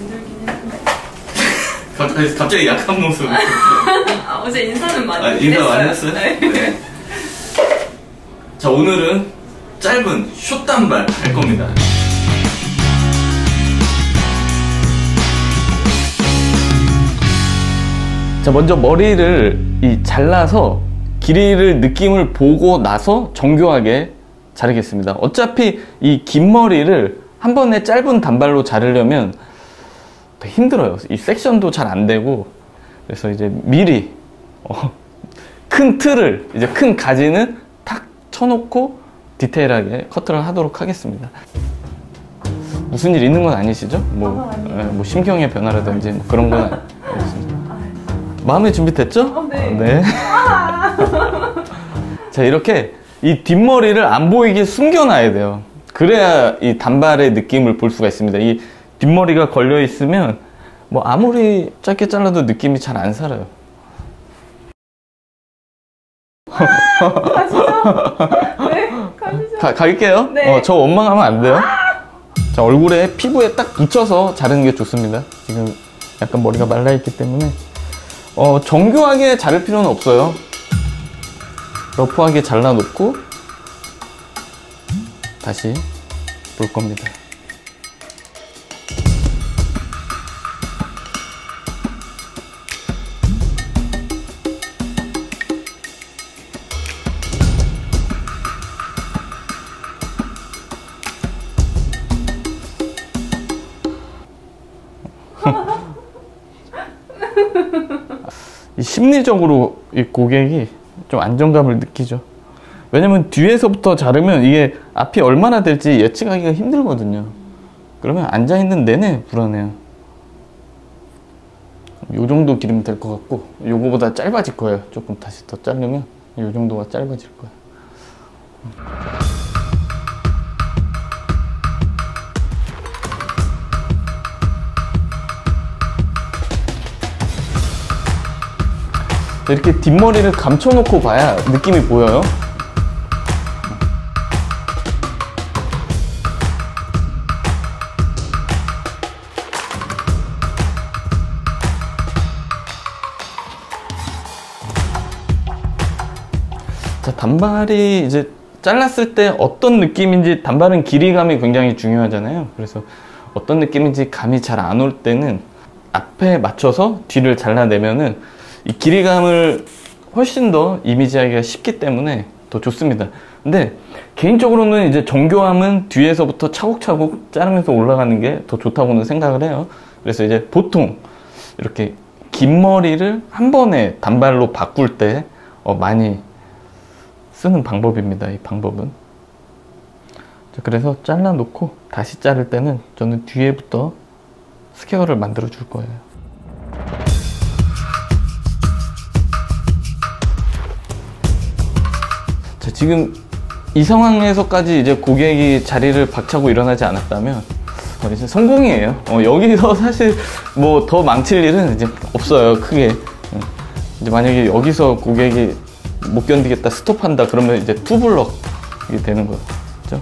힘들긴 했는데. 갑자기 약한 모습. 어제 인사는 많이 인사 많이 했어요? 네. 네. 자, 오늘은 짧은 숏단발 할 겁니다. 자, 먼저 머리를 잘라서 길이를 느낌을 보고 나서 정교하게 자르겠습니다. 어차피 이 긴 머리를 한 번에 짧은 단발로 자르려면 되게 힘들어요. 이 섹션도 잘 안 되고. 그래서 이제 미리 큰 틀을, 이제 큰 가지는 탁 쳐놓고 디테일하게 커트를 하도록 하겠습니다. 무슨 일 있는 건 아니시죠? 뭐 심경의 변화라든지 뭐 그런 건 아니십니다. 마음의 준비 됐죠? 네. 네. 자, 이렇게 이 뒷머리를 안 보이게 숨겨놔야 돼요. 그래야 이 단발의 느낌을 볼 수가 있습니다. 이 뒷머리가 걸려 있으면 뭐 아무리 짧게 잘라도 느낌이 잘 안 살아요. 가시죠? 네, 가시죠. 갈게요. 네. 저 원망하면 안 돼요. 자, 얼굴에 피부에 딱 붙여서 자르는 게 좋습니다. 지금 약간 머리가 말라있기 때문에 정교하게 자를 필요는 없어요. 러프하게 잘라놓고 다시 볼 겁니다. 심리적으로 이 고객이 좀 안정감을 느끼죠. 왜냐면 뒤에서부터 자르면 이게 앞이 얼마나 될지 예측하기가 힘들거든요. 그러면 앉아있는 내내 불안해요. 요 정도 기르면 될 것 같고, 요거보다 짧아질 거예요. 조금 다시 더 자르면 요 정도가 짧아질 거예요. 이렇게 뒷머리를 감춰놓고 봐야 느낌이 보여요. 자, 단발이 이제 잘랐을 때 어떤 느낌인지, 단발은 길이감이 굉장히 중요하잖아요. 그래서 어떤 느낌인지 감이 잘 안 올 때는 앞에 맞춰서 뒤를 잘라내면은 이 길이감을 훨씬 더 이미지하기가 쉽기 때문에 더 좋습니다. 근데 개인적으로는 이제 정교함은 뒤에서부터 차곡차곡 자르면서 올라가는 게 더 좋다고는 생각을 해요. 그래서 이제 보통 이렇게 긴 머리를 한 번에 단발로 바꿀 때 많이 쓰는 방법입니다. 이 방법은. 자, 그래서 잘라놓고 다시 자를 때는 저는 뒤에부터 스퀘어를 만들어 줄 거예요. 자, 지금 이 상황에서까지 이제 고객이 자리를 박차고 일어나지 않았다면 이제 성공이에요. 여기서 사실 뭐 더 망칠 일은 이제 없어요. 크게. 이제 만약에 여기서 고객이 못 견디겠다, 스톱한다, 그러면 이제 투블럭이 되는 거죠.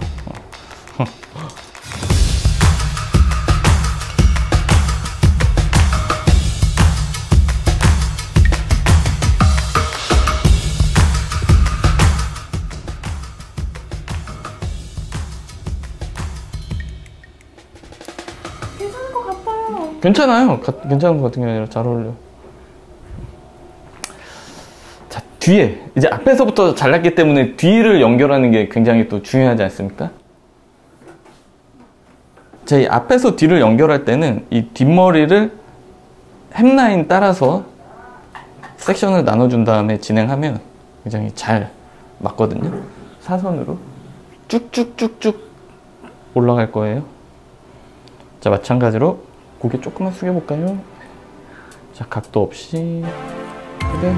괜찮을 것 같아요. 괜찮아요. 괜찮은 것 같은 게 아니라 잘 어울려요. 자, 뒤에 이제 앞에서부터 잘랐기 때문에 뒤를 연결하는 게 굉장히 또 중요하지 않습니까? 자, 이 앞에서 뒤를 연결할 때는 이 뒷머리를 햄라인 따라서 섹션을 나눠준 다음에 진행하면 굉장히 잘 맞거든요. 사선으로 쭉쭉쭉쭉 올라갈 거예요. 자, 마찬가지로 고개 조금만 숙여볼까요? 자, 각도 없이 그대로.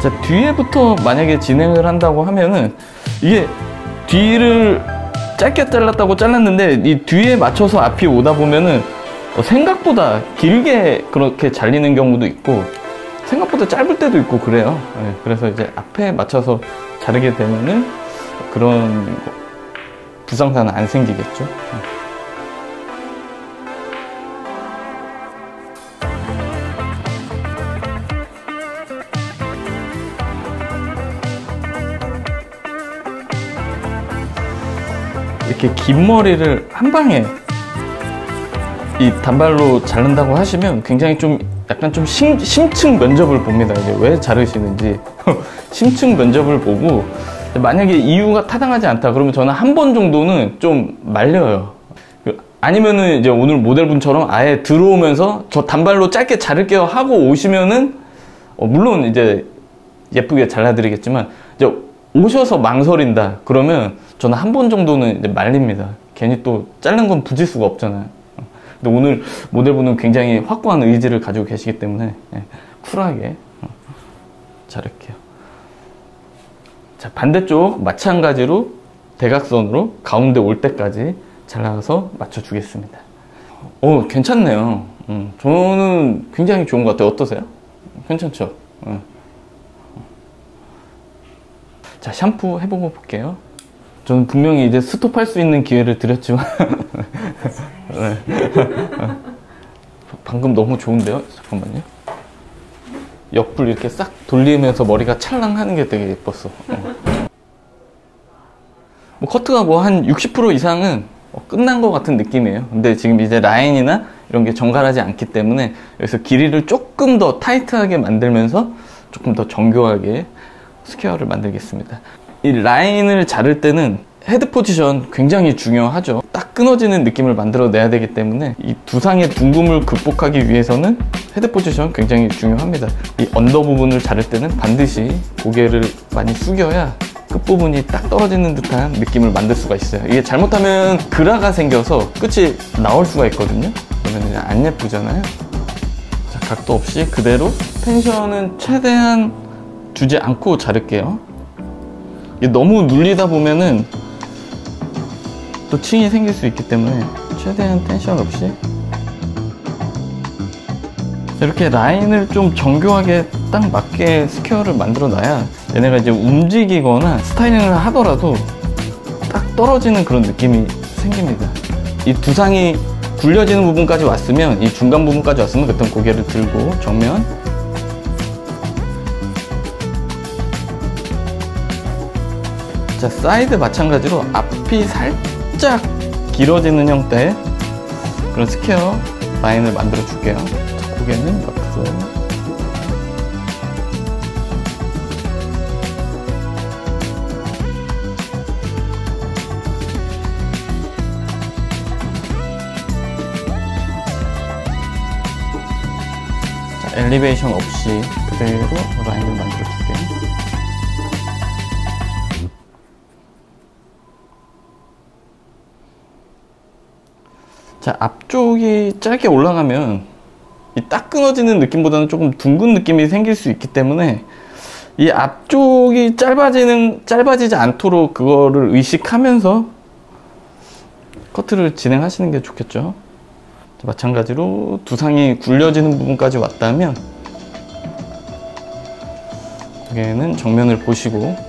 자, 뒤에부터 만약에 진행을 한다고 하면은 이게 뒤를 짧게 잘랐다고 잘랐는데 이 뒤에 맞춰서 앞이 오다 보면은 생각보다 길게 그렇게 잘리는 경우도 있고 생각보다 짧을 때도 있고 그래요. 네, 그래서 이제 앞에 맞춰서 자르게 되면은 그런 불상사는 안 생기겠죠. 이렇게 긴 머리를 한 방에 이 단발로 자른다고 하시면 굉장히 좀 약간 좀 심층 면접을 봅니다. 이제 왜 자르시는지 심층 면접을 보고, 만약에 이유가 타당하지 않다 그러면 저는 한 번 정도는 좀 말려요. 아니면은 이제 오늘 모델분처럼 아예 들어오면서 저 단발로 짧게 자를게요 하고 오시면은 물론 이제 예쁘게 잘라드리겠지만, 이제 오셔서 망설인다 그러면 저는 한 번 정도는 이제 말립니다. 괜히 또 자른 건 붙일 수가 없잖아요. 근데 오늘 모델분은 굉장히 확고한 의지를 가지고 계시기 때문에 쿨하게 자를게요. 자, 반대쪽 마찬가지로 대각선으로 가운데 올 때까지 잘라서 맞춰주겠습니다. 괜찮네요. 저는 굉장히 좋은 것 같아요. 어떠세요? 괜찮죠? 자, 샴푸 해보고 볼게요. 저는 분명히 이제 스톱할 수 있는 기회를 드렸지만 네. 방금 너무 좋은데요? 잠깐만요. 옆을 이렇게 싹 돌리면서 머리가 찰랑하는 게 되게 예뻤어. 뭐 커트가 뭐 한 60% 이상은 끝난 것 같은 느낌이에요. 근데 지금 이제 라인이나 이런 게 정갈하지 않기 때문에 여기서 길이를 조금 더 타이트하게 만들면서 조금 더 정교하게 스퀘어를 만들겠습니다. 이 라인을 자를 때는 헤드 포지션 굉장히 중요하죠. 딱 끊어지는 느낌을 만들어내야 되기 때문에 이 두상의 둥금을 극복하기 위해서는 헤드 포지션 굉장히 중요합니다. 이 언더 부분을 자를 때는 반드시 고개를 많이 숙여야 끝부분이 딱 떨어지는 듯한 느낌을 만들 수가 있어요. 이게 잘못하면 그라가 생겨서 끝이 나올 수가 있거든요. 그러면 이제 안 예쁘잖아요. 자, 각도 없이 그대로 텐션은 최대한 주지 않고 자를게요. 이게 너무 눌리다 보면은 또 층이 생길 수 있기 때문에 최대한 텐션 없이 이렇게 라인을 좀 정교하게 딱 맞게 스퀘어를 만들어 놔야 얘네가 이제 움직이거나 스타일링을 하더라도 딱 떨어지는 그런 느낌이 생깁니다. 이 두상이 굴려지는 부분까지 왔으면, 이 중간 부분까지 왔으면 그때 고개를 들고 정면, 자, 사이드 마찬가지로 앞이 살짝 길어지는 형태의 그런 스퀘어 라인을 만들어 줄게요. 자, 고개는 옆으로. 자, 엘리베이션 없이 그대로 라인을 만들어 줄게요. 자, 앞쪽이 짧게 올라가면 이 딱 끊어지는 느낌보다는 조금 둥근 느낌이 생길 수 있기 때문에 이 앞쪽이 짧아지지 않도록 그거를 의식하면서 커트를 진행하시는 게 좋겠죠. 자, 마찬가지로 두상이 굴려지는 부분까지 왔다면 여기에는 정면을 보시고,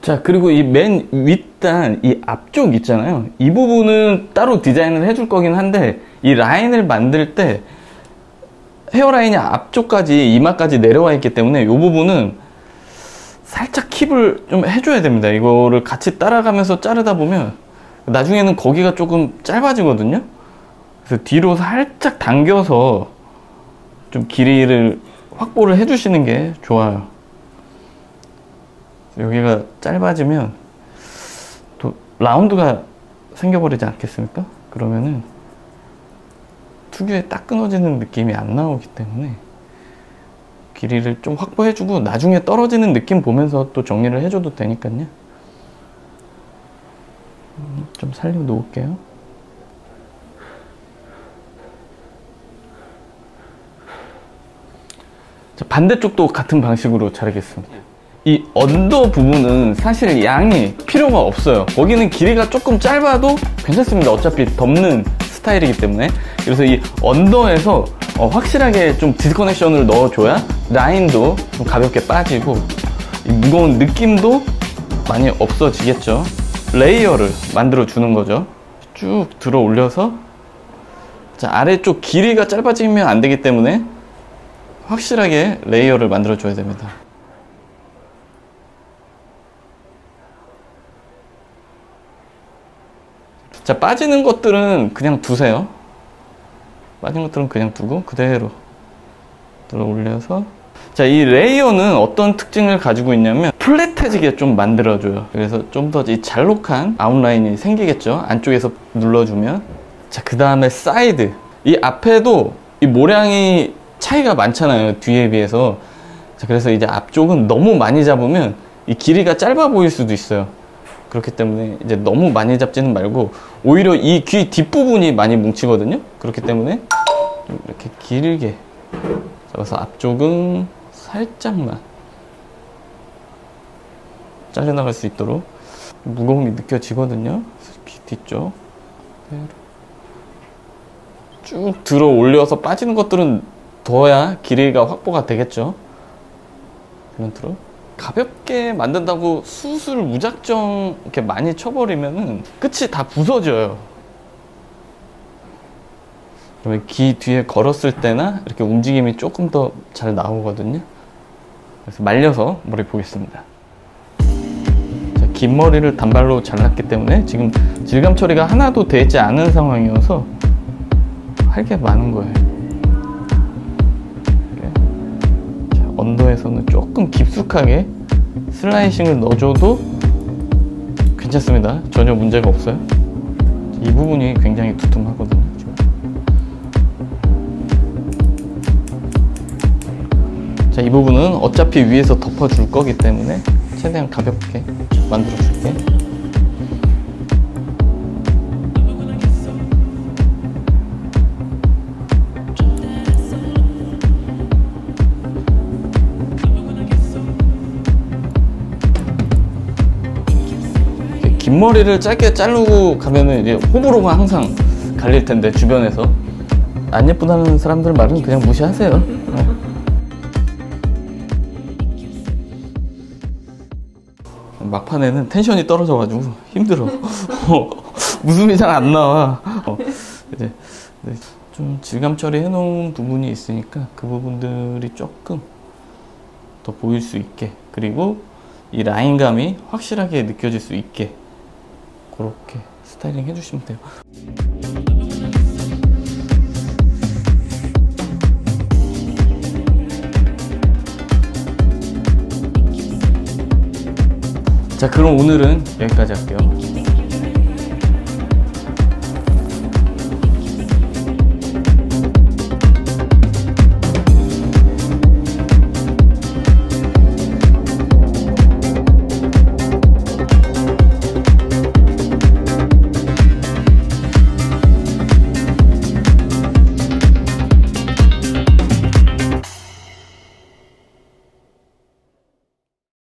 자, 그리고 이 맨 윗단, 이 앞쪽 있잖아요. 이 부분은 따로 디자인을 해줄 거긴 한데, 이 라인을 만들 때 헤어라인이 앞쪽까지, 이마까지 내려와 있기 때문에 이 부분은 살짝 킵을 좀 해줘야 됩니다. 이거를 같이 따라가면서 자르다 보면 나중에는 거기가 조금 짧아지거든요. 그래서 뒤로 살짝 당겨서 좀 길이를 확보를 해주시는 게 좋아요. 여기가 짧아지면 또 라운드가 생겨버리지 않겠습니까? 그러면은 특유의 딱 끊어지는 느낌이 안 나오기 때문에 길이를 좀 확보해주고 나중에 떨어지는 느낌 보면서 또 정리를 해줘도 되니까요. 좀 살려 놓을게요. 자, 반대쪽도 같은 방식으로 자르겠습니다. 이 언더 부분은 사실 양이 필요가 없어요. 거기는 길이가 조금 짧아도 괜찮습니다. 어차피 덮는 스타일이기 때문에. 그래서 이 언더에서 확실하게 좀 디스커넥션을 넣어줘야 라인도 좀 가볍게 빠지고 이 무거운 느낌도 많이 없어지겠죠. 레이어를 만들어 주는 거죠. 쭉 들어 올려서, 자, 아래쪽 길이가 짧아지면 안 되기 때문에 확실하게 레이어를 만들어 줘야 됩니다. 자, 빠지는 것들은 그냥 두세요. 빠진 것들은 그냥 두고 그대로 들어 올려서, 자, 이 레이어는 어떤 특징을 가지고 있냐면 플랫해지게 좀 만들어줘요. 그래서 좀 더 이 잘록한 아웃라인이 생기겠죠. 안쪽에서 눌러주면. 자, 그 다음에 사이드. 이 앞에도 이 모량이 차이가 많잖아요, 뒤에 비해서. 자, 그래서 이제 앞쪽은 너무 많이 잡으면 이 길이가 짧아 보일 수도 있어요. 그렇기 때문에 이제 너무 많이 잡지는 말고 오히려 이 귀 뒷부분이 많이 뭉치거든요. 그렇기 때문에 좀 이렇게 길게 잡아서 앞쪽은 살짝만 잘려나갈 수 있도록. 무거움이 느껴지거든요. 귀 뒤쪽 쭉 들어 올려서 빠지는 것들은 둬야 길이가 확보가 되겠죠. 이런트로 가볍게 만든다고 숯을 무작정 이렇게 많이 쳐버리면은 끝이 다 부서져요. 그러면 귀 뒤에 걸었을 때나 이렇게 움직임이 조금 더 잘 나오거든요. 그래서 말려서 머리 보겠습니다. 자, 긴 머리를 단발로 잘랐기 때문에 지금 질감 처리가 하나도 되지 않은 상황이어서 할 게 많은 거예요. 자, 언더에서는 조금 깊숙하게 슬라이싱을 넣어줘도 괜찮습니다. 전혀 문제가 없어요. 이 부분이 굉장히 두툼하거든요. 자, 이 부분은 어차피 위에서 덮어줄 거기 때문에 최대한 가볍게 만들어 줄게. 긴 머리를 짧게 자르고 가면은 이제 호불호가 항상 갈릴 텐데, 주변에서 안 예쁘다는 사람들 말은 그냥 무시하세요. 막판에는 텐션이 떨어져가지고 힘들어. 웃음이 잘 안 나와. 이제 좀 질감 처리해 놓은 부분이 있으니까 그 부분들이 조금 더 보일 수 있게, 그리고 이 라인감이 확실하게 느껴질 수 있게 그렇게 스타일링 해주시면 돼요. 자, 그럼 오늘은 여기까지 할게요.